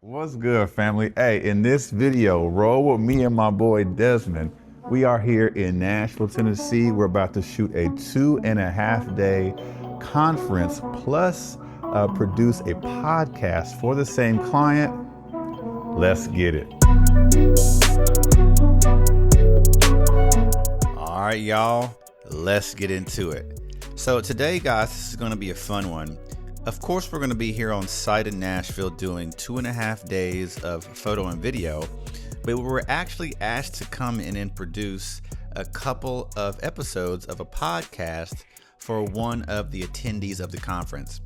What's good, family? Hey, in this video, roll with me and my boy Desmond. We are here in Nashville, Tennessee. We're about to shoot a 2.5-day conference plus produce a podcast for the same client. Let's get it. All right, y'all, let's get into it. So today, guys, this is going to be a fun one. Of course, we're going to be here on site in Nashville doing 2.5 days of photo and video, but we were actually asked to come in and produce a couple of episodes of a podcast for one of the attendees of the conference.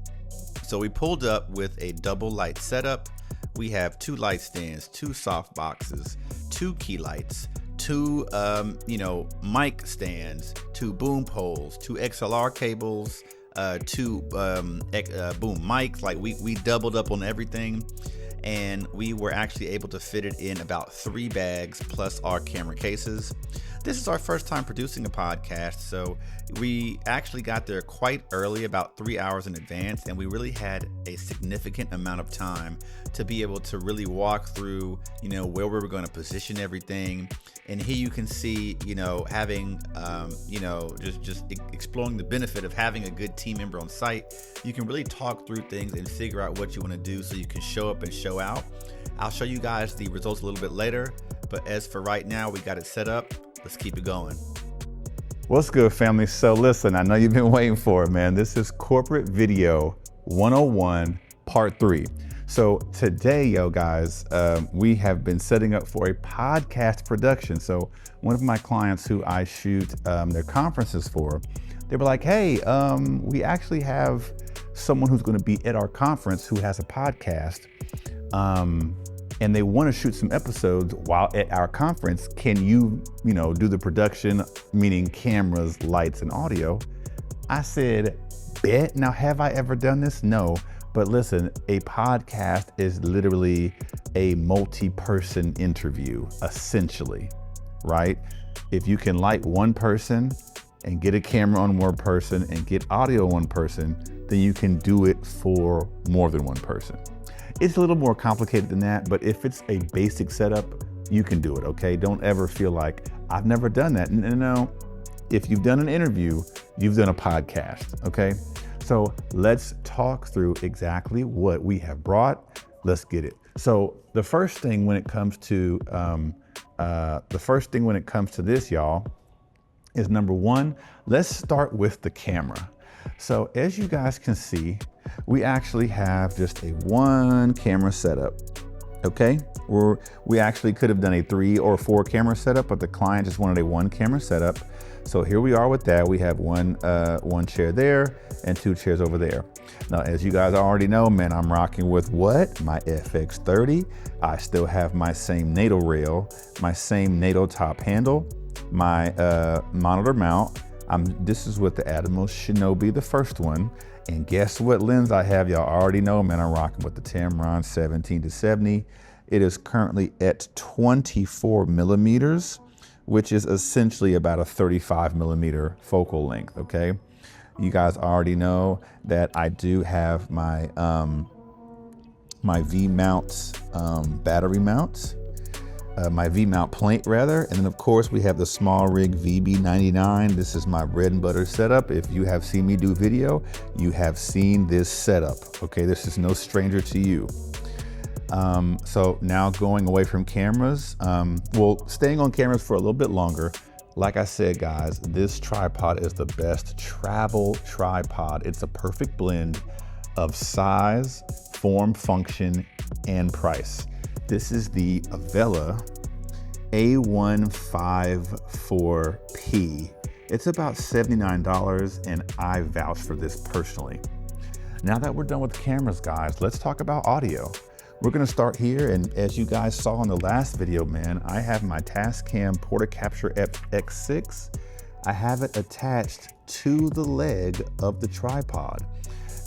So we pulled up with a double light setup. We have 2 light stands, 2 soft boxes, 2 key lights, 2 mic stands, 2 boom poles, 2 XLR cables, 2 boom mics. Like we doubled up on everything, and we were actually able to fit it in about 3 bags plus our camera cases. This is our first time producing a podcast, so we actually got there quite early, about 3 hours in advance, and we really had a significant amount of time to be able to really walk through, where we were going to position everything. And here you can see, having, just exploring the benefit of having a good team member on site. You can really talk through things and figure out what you want to do so you can show up and show out. I'll show you guys the results a little bit later, but as for right now, we got it set up. Let's keep it going. What's good, family? So listen, I know you've been waiting for it, man. This is Corporate Video 101 Part 3. So today, guys, we have been setting up for a podcast production. So one of my clients who I shoot their conferences for, they were like, hey, we actually have someone who's going to be at our conference who has a podcast. And they want to shoot some episodes while at our conference. Can you, do the production, meaning cameras, lights, and audio? I said, bet. Now, have I ever done this? No. But listen, a podcast is literally a multi-person interview, essentially, right? If you can light one person and get a camera on one person and get audio on one person, then you can do it for more than one person. It's a little more complicated than that, but if it's a basic setup, you can do it, okay? Don't ever feel like, I've never done that. No, if you've done an interview, you've done a podcast, okay? So let's talk through exactly what we have brought. Let's get it. So the first thing when it comes to this, y'all, is number one, let's start with the camera. So as you guys can see, we actually have just a 1 camera setup, okay? We actually could have done a 3 or 4 camera setup, but the client just wanted a 1 camera setup. So here we are with that. We have one chair there and 2 chairs over there. Now, as you guys already know, man, I'm rocking with what? My FX30. I still have my same NATO rail, my same NATO top handle, my monitor mount. This is with the Atomos Shinobi, the first one. And guess what lens I have? Y'all already know, man, I'm rocking with the Tamron 17-70. It is currently at 24 millimeters, which is essentially about a 35 millimeter focal length, okay? You guys already know that I do have my, my V-mount battery mounts. My V-mount plate rather, and then of course we have the small rig VB99. This is my bread and butter setup. If you have seen me do video, you have seen this setup, okay? This is no stranger to you. So now going away from cameras, staying on cameras for a little bit longer. Like I said, guys, this tripod is the best travel tripod. It's a perfect blend of size, form, function, and price. This is the Avella A154P. It's about $79, and I vouch for this personally. Now that we're done with cameras, guys, let's talk about audio. We're gonna start here, and as you guys saw in the last video, man, I have my Tascam Portacapture X6. I have it attached to the leg of the tripod.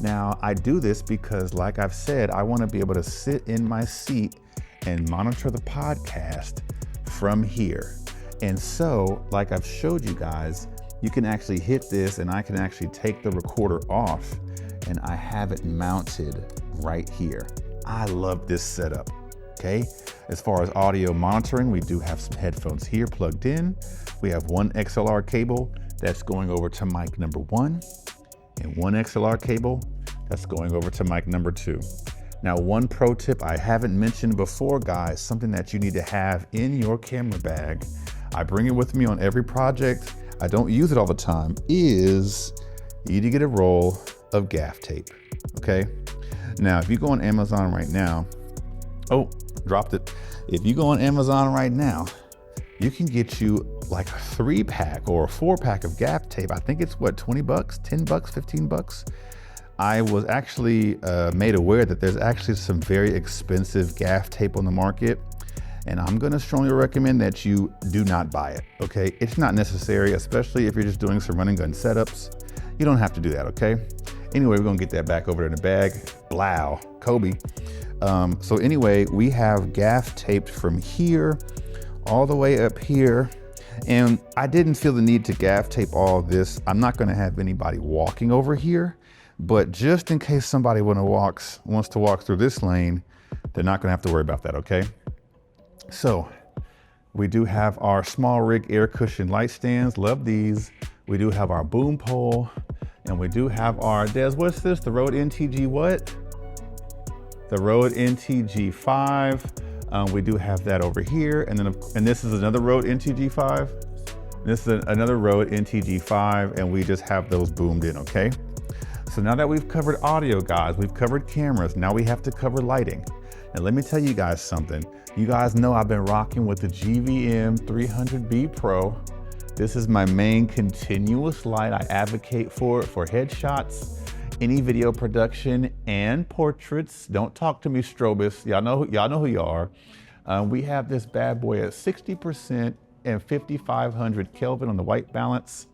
Now, I do this because, like I've said, I wanna be able to sit in my seat and monitor the podcast from here. And so, like I've showed you guys, you can actually hit this and I can actually take the recorder off and I have it mounted right here. I love this setup. okay? As far as audio monitoring, we do have some headphones here plugged in. We have one XLR cable that's going over to mic number 1 and one XLR cable that's going over to mic number 2. Now, one pro tip I haven't mentioned before, guys, something that you need to have in your camera bag, I bring it with me on every project, I don't use it all the time, is you need to get a roll of gaff tape, okay? Now, if you go on Amazon right now, oh, dropped it. If you go on Amazon right now, you can get you like a 3-pack or a 4-pack of gaff tape. I think it's what, 20 bucks, 10 bucks, 15 bucks. I was actually made aware that there's actually some very expensive gaff tape on the market, and I'm gonna strongly recommend that you do not buy it, okay? It's not necessary, especially if you're just doing some run and gun setups. You don't have to do that, okay? Anyway, we're gonna get that back over in the bag. Blow, Kobe. So anyway, we have gaff taped from here all the way up here. And I didn't feel the need to gaff tape all of this. I'm not gonna have anybody walking over here, but just in case somebody wants to walk through this lane, they're not gonna have to worry about that, okay? So we do have our small rig air cushion light stands, love these. We do have our boom pole, and we do have our, Des, what's this? The Rode NTG what? The Rode NTG 5. We do have that over here. And this is another Rode NTG 5. This is another Rode NTG 5, and we just have those boomed in, okay? So now that we've covered audio, guys, we've covered cameras, now we have to cover lighting. And let me tell you guys something. You guys know I've been rocking with the GVM 300B Pro. This is my main continuous light. I advocate for it for headshots, any video production, and portraits. Don't talk to me, strobists. Y'all know who you are. We have this bad boy at 60% and 5500 Kelvin on the white balance.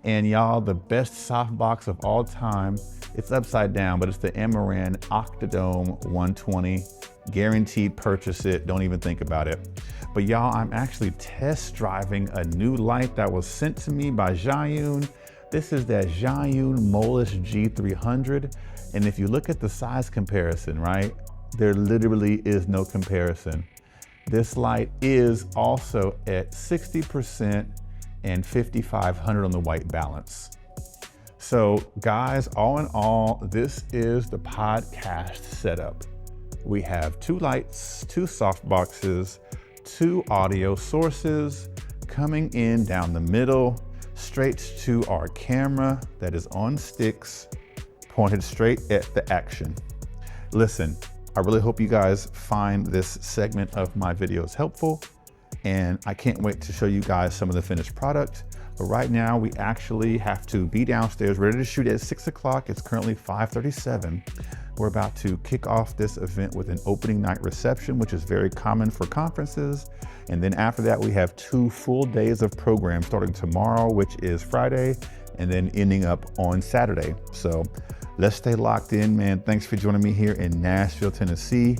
And y'all, the best softbox of all time, it's upside down, but it's the Amaran Octadome 120. Guaranteed purchase it, don't even think about it. But y'all, I'm actually test driving a new light that was sent to me by Zhiyun. This is that Zhiyun Molus G300. And if you look at the size comparison, right? There literally is no comparison. This light is also at 60% and 5500 on the white balance. So guys, all in all, this is the podcast setup. We have 2 lights, 2 soft boxes, 2 audio sources coming in down the middle, straight to our camera that is on sticks, pointed straight at the action. Listen, I really hope you guys find this segment of my videos helpful, and I can't wait to show you guys some of the finished product. But right now we actually have to be downstairs ready to shoot at 6 o'clock. It's currently 5:37. We're about to kick off this event with an opening night reception, which is very common for conferences. And then after that, we have 2 full days of program starting tomorrow, which is Friday, and then ending up on Saturday. So let's stay locked in, man. Thanks for joining me here in Nashville, Tennessee.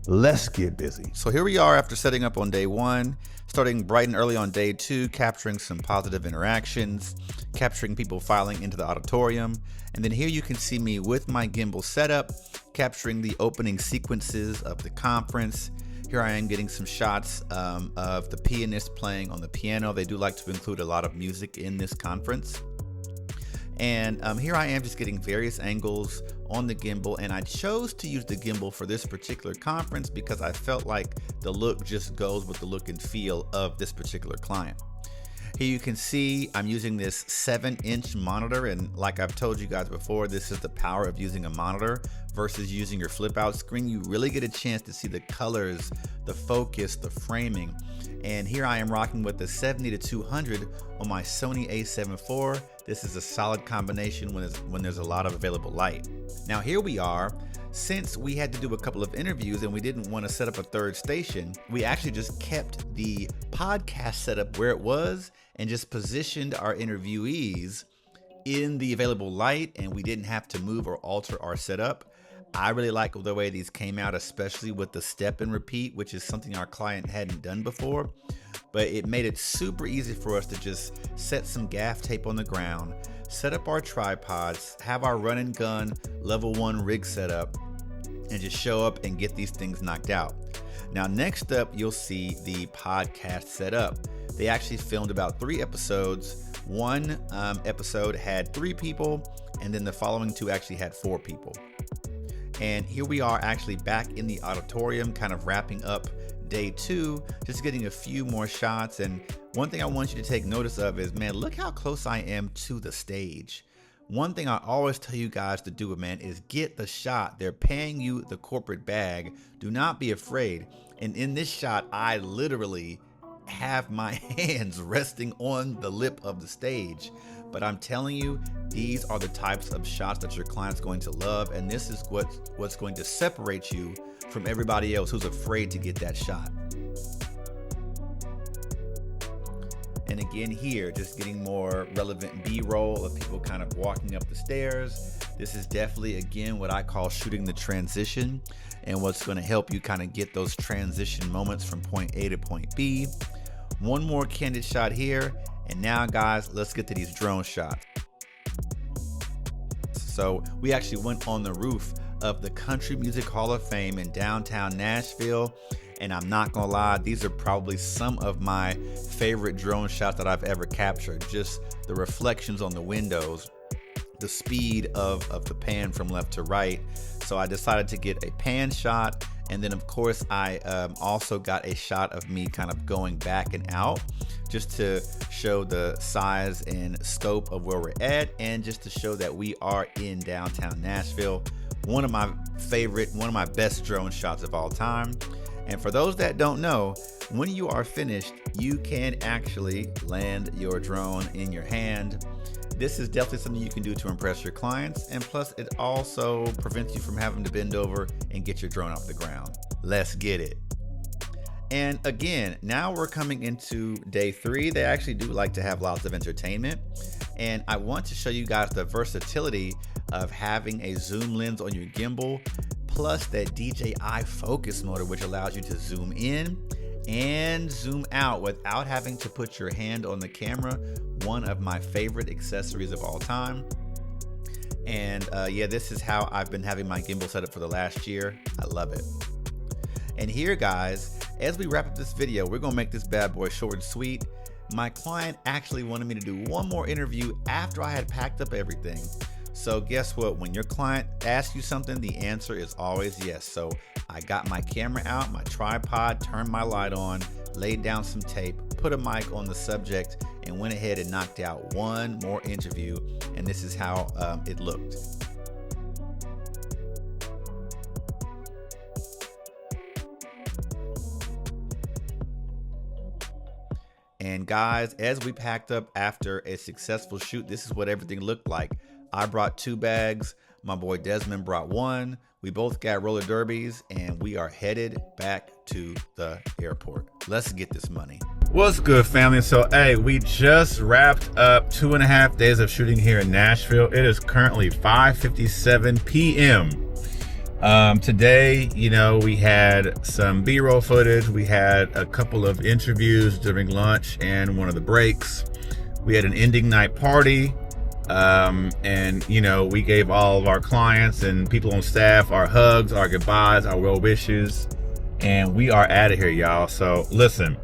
Let's get busy. So here we are after setting up on day 1, starting bright and early on day 2, capturing some positive interactions, capturing people filing into the auditorium. And then here you can see me with my gimbal setup, capturing the opening sequences of the conference. Here I am getting some shots of the pianist playing on the piano. They do like to include a lot of music in this conference. And here I am just getting various angles on the gimbal, and I chose to use the gimbal for this particular conference because I felt like the look just goes with the look and feel of this particular client. Here you can see I'm using this 7-inch monitor, and like I've told you guys before, this is the power of using a monitor versus using your flip out screen. You really get a chance to see the colors, the focus, the framing. And here I am rocking with the 70-200 on my Sony a7 IV. This is a solid combination when there's a lot of available light. Now here we are. Since we had to do a couple of interviews and we didn't want to set up a third station, we actually just kept the podcast setup where it was and just positioned our interviewees in the available light, and we didn't have to move or alter our setup. I really like the way these came out, especially with the step and repeat, which is something our client hadn't done before. But it made it super easy for us to just set some gaff tape on the ground, set up our tripods, have our run and gun level 1 rig set up, and just show up and get these things knocked out. Now, next up, you'll see the podcast setup. They actually filmed about 3 episodes. One episode had 3 people, and then the following 2 actually had 4 people. And here we are actually back in the auditorium, kind of wrapping up day 2, just getting a few more shots. And one thing I want you to take notice of is, man, look how close I am to the stage. One thing I always tell you guys to do, man, is get the shot. They're paying you the corporate bag. Do not be afraid. And in this shot, I literally have my hands resting on the lip of the stage. But I'm telling you, these are the types of shots that your client's going to love. And this is what's going to separate you from everybody else who's afraid to get that shot. And again here, just getting more relevant B-roll of people kind of walking up the stairs. This is definitely, again, what I call shooting the transition, and what's going to help you kind of get those transition moments from point A to point B. One more candid shot here. And now, guys, let's get to these drone shots. So we actually went on the roof of the Country Music Hall of Fame in downtown Nashville. And I'm not gonna lie, these are probably some of my favorite drone shots that I've ever captured. Just the reflections on the windows, the speed of the pan from left to right. So I decided to get a pan shot. And then of course I also got a shot of me kind of going back and out, just to show the size and scope of where we're at, and just to show that we are in downtown Nashville. One of my best drone shots of all time. And for those that don't know, when you are finished, you can actually land your drone in your hand. This is definitely something you can do to impress your clients, and plus it also prevents you from having to bend over and get your drone off the ground. Let's get it. And again, now we're coming into day 3. They actually do like to have lots of entertainment, and I want to show you guys the versatility of having a zoom lens on your gimbal, plus that DJI focus motor, which allows you to zoom in and zoom out without having to put your hand on the camera. One of my favorite accessories of all time. And yeah, this is how I've been having my gimbal set up for the last year. I love it. And here, guys, as we wrap up this video, we're gonna make this bad boy short and sweet. My client actually wanted me to do one more interview after I had packed up everything. So guess what? When your client asks you something, the answer is always yes. So I got my camera out, my tripod, turned my light on, laid down some tape, put a mic on the subject, and went ahead and knocked out one more interview. And this is how it looked. And guys, as we packed up after a successful shoot, this is what everything looked like. I brought 2 bags. My boy Desmond brought 1. We both got roller derbies, and we are headed back to the airport. Let's get this money. What's good, family? So, hey, we just wrapped up 2.5 days of shooting here in Nashville. It is currently 5:57 p.m. Today, you know, we had some B-roll footage. We had a couple of interviews during lunch and one of the breaks. We had an ending night party. And you know, we gave all of our clients and people on staff our hugs, our goodbyes, our well wishes, and we are out of here, y'all. So listen,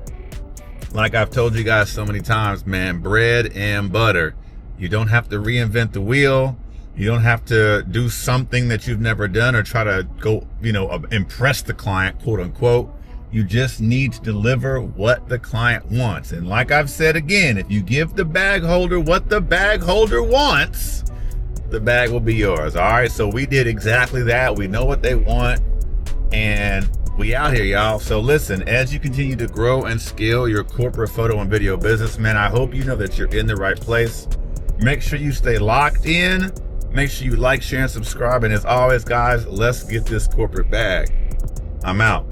like I've told you guys so many times, man, bread and butter. You don't have to reinvent the wheel. You don't have to do something that you've never done or try to go, you know, impress the client, quote unquote. You just need to deliver what the client wants. And like I've said again, if you give the bag holder what the bag holder wants, the bag will be yours. All right, so we did exactly that. We know what they want, and we out here, y'all. So listen, as you continue to grow and scale your corporate photo and video business, man, I hope you know that you're in the right place. Make sure you stay locked in. Make sure you like, share, and subscribe. And as always, guys, let's get this corporate bag. I'm out.